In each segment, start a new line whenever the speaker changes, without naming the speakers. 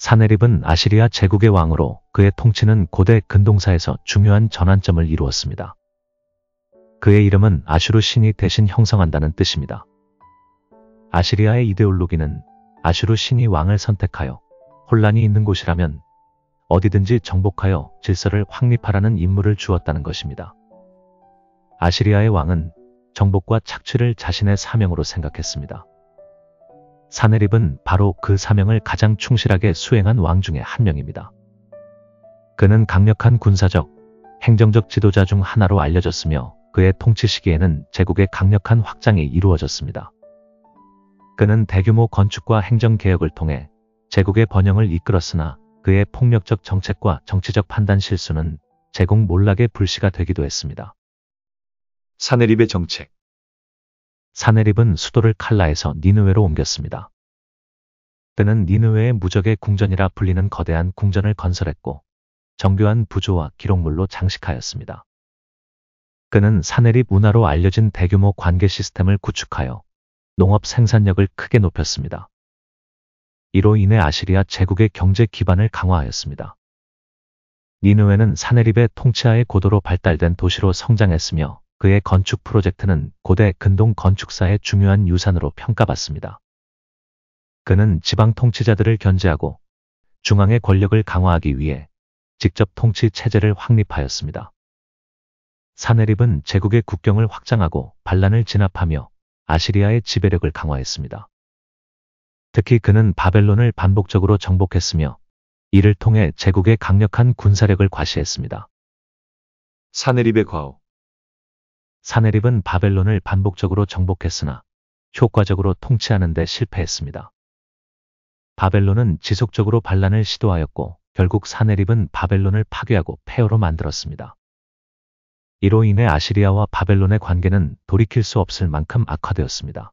사네립은 아시리아 제국의 왕으로 그의 통치는 고대 근동사에서 중요한 전환점을 이루었습니다. 그의 이름은 아슈르 신이 대신 형성한다는 뜻입니다. 아시리아의 이데올로기는 아슈르 신이 왕을 선택하여 혼란이 있는 곳이라면 어디든지 정복하여 질서를 확립하라는 임무를 주었다는 것입니다. 아시리아의 왕은 정복과 착취를 자신의 사명으로 생각했습니다. 사네립은 바로 그 사명을 가장 충실하게 수행한 왕 중에 한 명입니다. 그는 강력한 군사적, 행정적 지도자 중 하나로 알려졌으며 그의 통치 시기에는 제국의 강력한 확장이 이루어졌습니다. 그는 대규모 건축과 행정개혁을 통해 제국의 번영을 이끌었으나 그의 폭력적 정책과 정치적 판단 실수는 제국 몰락의 불씨가 되기도 했습니다.
사네립의 정책.
사네립은 수도를 칼라에서 니느웨로 옮겼습니다. 그는 니느웨의 무적의 궁전이라 불리는 거대한 궁전을 건설했고 정교한 부조와 기록물로 장식하였습니다. 그는 사네립 문화로 알려진 대규모 관계 시스템을 구축하여 농업 생산력을 크게 높였습니다. 이로 인해 아시리아 제국의 경제 기반을 강화하였습니다. 니느웨는 사네립의 통치하에 고도로 발달된 도시로 성장했으며 그의 건축 프로젝트는 고대 근동 건축사의 중요한 유산으로 평가받습니다. 그는 지방 통치자들을 견제하고 중앙의 권력을 강화하기 위해 직접 통치 체제를 확립하였습니다. 사네립은 제국의 국경을 확장하고 반란을 진압하며 아시리아의 지배력을 강화했습니다. 특히 그는 바벨론을 반복적으로 정복했으며 이를 통해 제국의 강력한 군사력을 과시했습니다.
사네립의 과오.
사네립은 바벨론을 반복적으로 정복했으나 효과적으로 통치하는 데 실패했습니다. 바벨론은 지속적으로 반란을 시도하였고 결국 사네립은 바벨론을 파괴하고 폐허로 만들었습니다. 이로 인해 아시리아와 바벨론의 관계는 돌이킬 수 없을 만큼 악화되었습니다.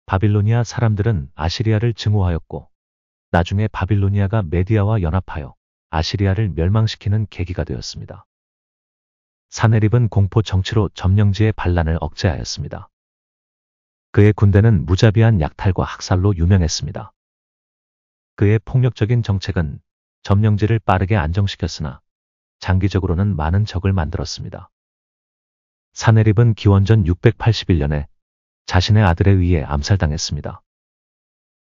바빌로니아 사람들은 아시리아를 증오하였고 나중에 바빌로니아가 메디아와 연합하여 아시리아를 멸망시키는 계기가 되었습니다. 사네립은 공포 정치로 점령지의 반란을 억제하였습니다. 그의 군대는 무자비한 약탈과 학살로 유명했습니다. 그의 폭력적인 정책은 점령지를 빠르게 안정시켰으나 장기적으로는 많은 적을 만들었습니다. 사네립은 기원전 681년에 자신의 아들에 의해 암살당했습니다.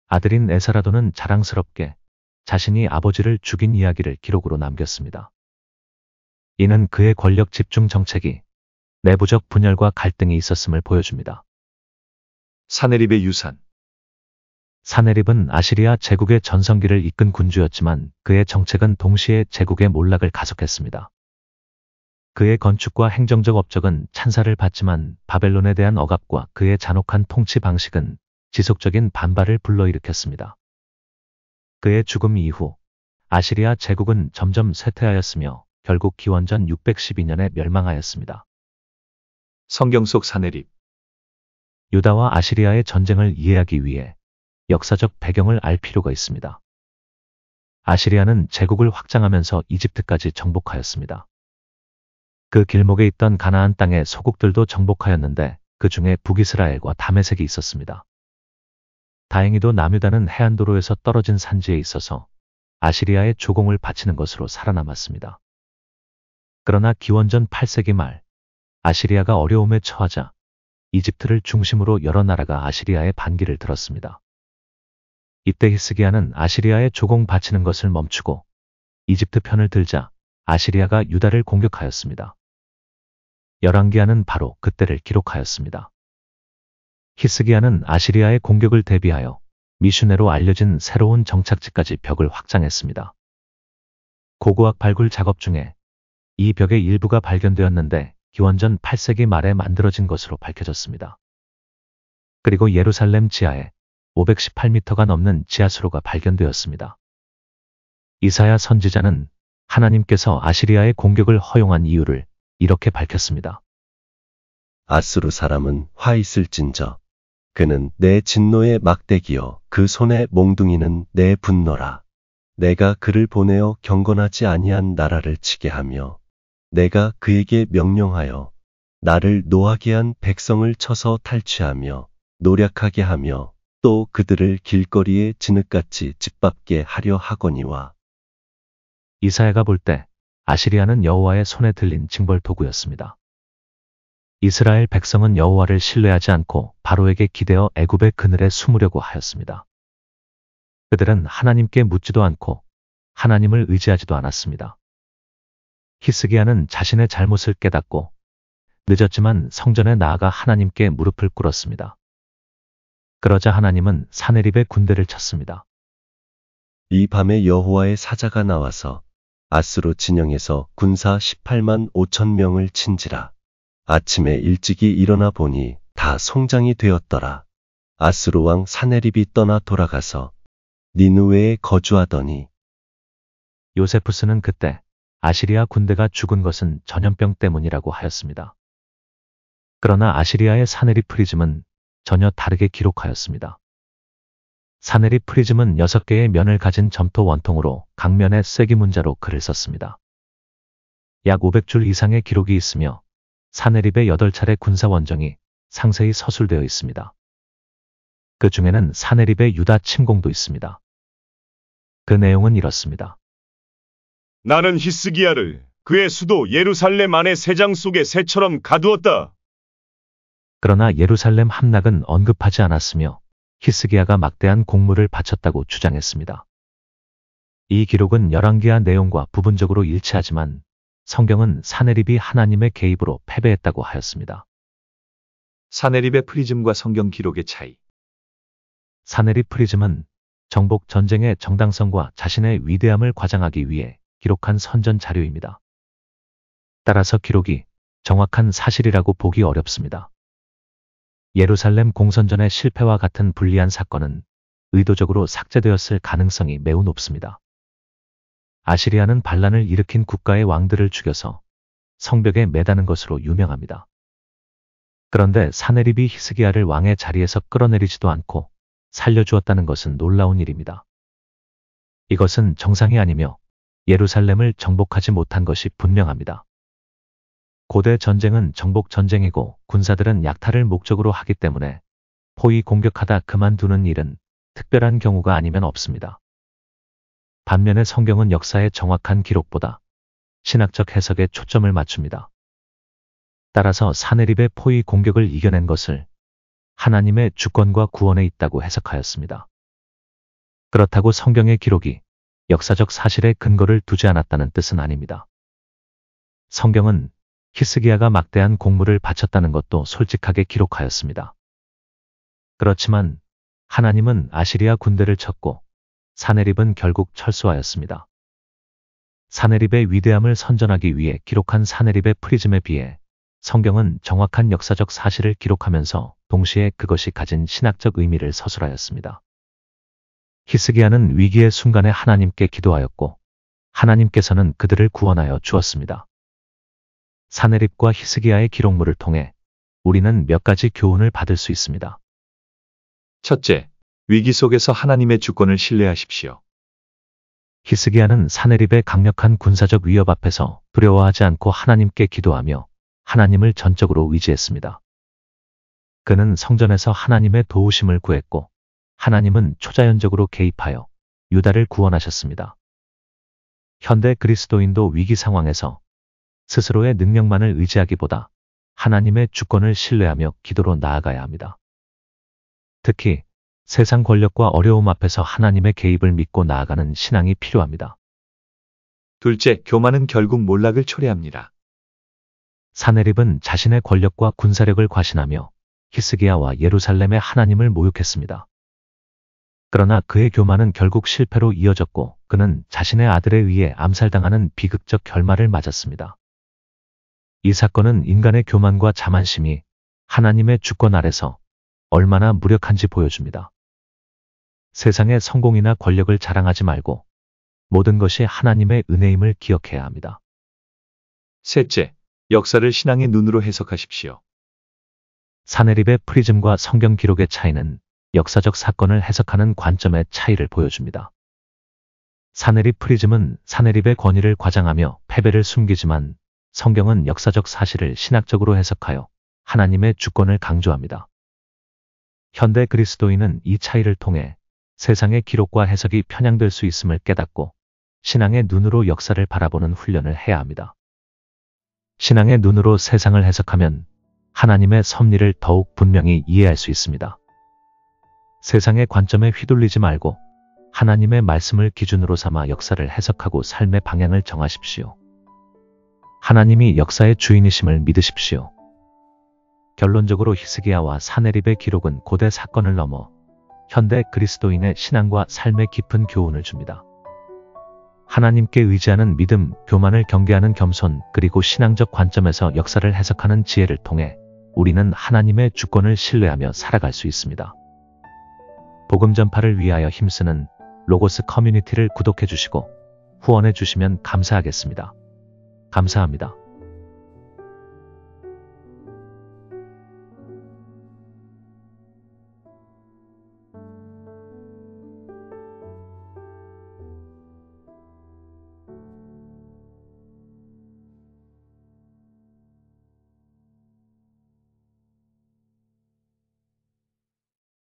아들인 에사라도는 자랑스럽게 자신이 아버지를 죽인 이야기를 기록으로 남겼습니다. 이는 그의 권력 집중 정책이 내부적 분열과 갈등이 있었음을 보여줍니다.
사네립의 유산.
사네립은 아시리아 제국의 전성기를 이끈 군주였지만 그의 정책은 동시에 제국의 몰락을 가속했습니다. 그의 건축과 행정적 업적은 찬사를 받지만 바벨론에 대한 억압과 그의 잔혹한 통치 방식은 지속적인 반발을 불러일으켰습니다. 그의 죽음 이후 아시리아 제국은 점점 쇠퇴하였으며 결국 기원전 612년에 멸망하였습니다.
성경 속 사네립.
유다와 아시리아의 전쟁을 이해하기 위해 역사적 배경을 알 필요가 있습니다. 아시리아는 제국을 확장하면서 이집트까지 정복하였습니다. 그 길목에 있던 가나안 땅의 소국들도 정복하였는데 그 중에 북이스라엘과 다메섹이 있었습니다. 다행히도 남유다는 해안도로에서 떨어진 산지에 있어서 아시리아의 조공을 바치는 것으로 살아남았습니다. 그러나 기원전 8세기 말 아시리아가 어려움에 처하자 이집트를 중심으로 여러 나라가 아시리아의 반기를 들었습니다. 이때 히스기야는 아시리아에 조공 바치는 것을 멈추고 이집트 편을 들자 아시리아가 유다를 공격하였습니다. 열왕기하는 바로 그때를 기록하였습니다. 히스기야는 아시리아의 공격을 대비하여 미슈네로 알려진 새로운 정착지까지 벽을 확장했습니다. 고고학 발굴 작업 중에 이 벽의 일부가 발견되었는데 기원전 8세기 말에 만들어진 것으로 밝혀졌습니다. 그리고 예루살렘 지하에 518m가 넘는 지하수로가 발견되었습니다. 이사야 선지자는 하나님께서 아시리아의 공격을 허용한 이유를 이렇게 밝혔습니다.
아수르 사람은 화 있을진저. 그는 내 진노의 막대기요 그 손의 몽둥이는 내 분노라. 내가 그를 보내어 경건하지 아니한 나라를 치게 하며 내가 그에게 명령하여 나를 노하게 한 백성을 쳐서 탈취하며 노략하게 하며 또 그들을 길거리에 진흙같이 짓밟게 하려 하거니와.
이사야가 볼 때 아시리아는 여호와의 손에 들린 징벌 도구였습니다. 이스라엘 백성은 여호와를 신뢰하지 않고 바로에게 기대어 애굽의 그늘에 숨으려고 하였습니다. 그들은 하나님께 묻지도 않고 하나님을 의지하지도 않았습니다. 히스기야는 자신의 잘못을 깨닫고 늦었지만 성전에 나아가 하나님께 무릎을 꿇었습니다. 그러자 하나님은 사네립의 군대를 쳤습니다.
이 밤에 여호와의 사자가 나와서 아수르 진영에서 군사 18만 5천 명을 친지라. 아침에 일찍이 일어나 보니 다 송장이 되었더라. 아수르 왕 사네립이 떠나 돌아가서 니느웨에 거주하더니.
요세푸스는 그때 아시리아 군대가 죽은 것은 전염병 때문이라고 하였습니다. 그러나 아시리아의 사네립 프리즘은 전혀 다르게 기록하였습니다. 사네립 프리즘은 6개의 면을 가진 점토 원통으로 각면에 쐐기 문자로 글을 썼습니다. 약 500줄 이상의 기록이 있으며 사네립의 8차례 군사 원정이 상세히 서술되어 있습니다. 그 중에는 사네립의 유다 침공도 있습니다. 그 내용은 이렇습니다.
나는 히스기야를 그의 수도 예루살렘 안의 새장 속에 새처럼 가두었다.
그러나 예루살렘 함락은 언급하지 않았으며 히스기야가 막대한 공물을 바쳤다고 주장했습니다. 이 기록은 열왕기하 내용과 부분적으로 일치하지만 성경은 사네립이 하나님의 개입으로 패배했다고 하였습니다.
사네립의 프리즘과 성경 기록의 차이.
사네립 프리즘은 정복 전쟁의 정당성과 자신의 위대함을 과장하기 위해 기록한 선전 자료입니다. 따라서 기록이 정확한 사실이라고 보기 어렵습니다. 예루살렘 공선전의 실패와 같은 불리한 사건은 의도적으로 삭제되었을 가능성이 매우 높습니다. 아시리아는 반란을 일으킨 국가의 왕들을 죽여서 성벽에 매다는 것으로 유명합니다. 그런데 사네립이 히스기야를 왕의 자리에서 끌어내리지도 않고 살려주었다는 것은 놀라운 일입니다. 이것은 정상이 아니며 예루살렘을 정복하지 못한 것이 분명합니다. 고대 전쟁은 정복 전쟁이고 군사들은 약탈을 목적으로 하기 때문에 포위 공격하다 그만두는 일은 특별한 경우가 아니면 없습니다. 반면에 성경은 역사의 정확한 기록보다 신학적 해석에 초점을 맞춥니다. 따라서 사네립의 포위 공격을 이겨낸 것을 하나님의 주권과 구원에 있다고 해석하였습니다. 그렇다고 성경의 기록이 역사적 사실에 근거를 두지 않았다는 뜻은 아닙니다. 성경은 히스기야가 막대한 공물을 바쳤다는 것도 솔직하게 기록하였습니다. 그렇지만 하나님은 아시리아 군대를 쳤고 사네립은 결국 철수하였습니다. 사네립의 위대함을 선전하기 위해 기록한 사네립의 프리즘에 비해 성경은 정확한 역사적 사실을 기록하면서 동시에 그것이 가진 신학적 의미를 서술하였습니다. 히스기야는 위기의 순간에 하나님께 기도하였고 하나님께서는 그들을 구원하여 주었습니다. 사네립과 히스기야의 기록물을 통해 우리는 몇 가지 교훈을 받을 수 있습니다.
첫째, 위기 속에서 하나님의 주권을 신뢰하십시오.
히스기야는 사네립의 강력한 군사적 위협 앞에서 두려워하지 않고 하나님께 기도하며 하나님을 전적으로 의지했습니다. 그는 성전에서 하나님의 도우심을 구했고 하나님은 초자연적으로 개입하여 유다를 구원하셨습니다. 현대 그리스도인도 위기 상황에서 스스로의 능력만을 의지하기보다 하나님의 주권을 신뢰하며 기도로 나아가야 합니다. 특히 세상 권력과 어려움 앞에서 하나님의 개입을 믿고 나아가는 신앙이 필요합니다.
둘째, 교만은 결국 몰락을 초래합니다.
사네립은 자신의 권력과 군사력을 과신하며 히스기야와 예루살렘의 하나님을 모욕했습니다. 그러나 그의 교만은 결국 실패로 이어졌고 그는 자신의 아들에 의해 암살당하는 비극적 결말을 맞았습니다. 이 사건은 인간의 교만과 자만심이 하나님의 주권 아래서 얼마나 무력한지 보여줍니다. 세상의 성공이나 권력을 자랑하지 말고 모든 것이 하나님의 은혜임을 기억해야 합니다.
셋째, 역사를 신앙의 눈으로 해석하십시오.
사네립의 프리즘과 성경 기록의 차이는 역사적 사건을 해석하는 관점의 차이를 보여줍니다. 사네립 프리즘은 사네립의 권위를 과장하며 패배를 숨기지만 성경은 역사적 사실을 신학적으로 해석하여 하나님의 주권을 강조합니다. 현대 그리스도인은 이 차이를 통해 세상의 기록과 해석이 편향될 수 있음을 깨닫고 신앙의 눈으로 역사를 바라보는 훈련을 해야 합니다. 신앙의 눈으로 세상을 해석하면 하나님의 섭리를 더욱 분명히 이해할 수 있습니다. 세상의 관점에 휘둘리지 말고 하나님의 말씀을 기준으로 삼아 역사를 해석하고 삶의 방향을 정하십시오. 하나님이 역사의 주인이심을 믿으십시오. 결론적으로 히스기야와 사네립의 기록은 고대 사건을 넘어 현대 그리스도인의 신앙과 삶의 깊은 교훈을 줍니다. 하나님께 의지하는 믿음, 교만을 경계하는 겸손, 그리고 신앙적 관점에서 역사를 해석하는 지혜를 통해 우리는 하나님의 주권을 신뢰하며 살아갈 수 있습니다. 복음 전파를 위하여 힘쓰는 로고스 커뮤니티를 구독해 주시고 후원해 주시면 감사하겠습니다. 감사합니다.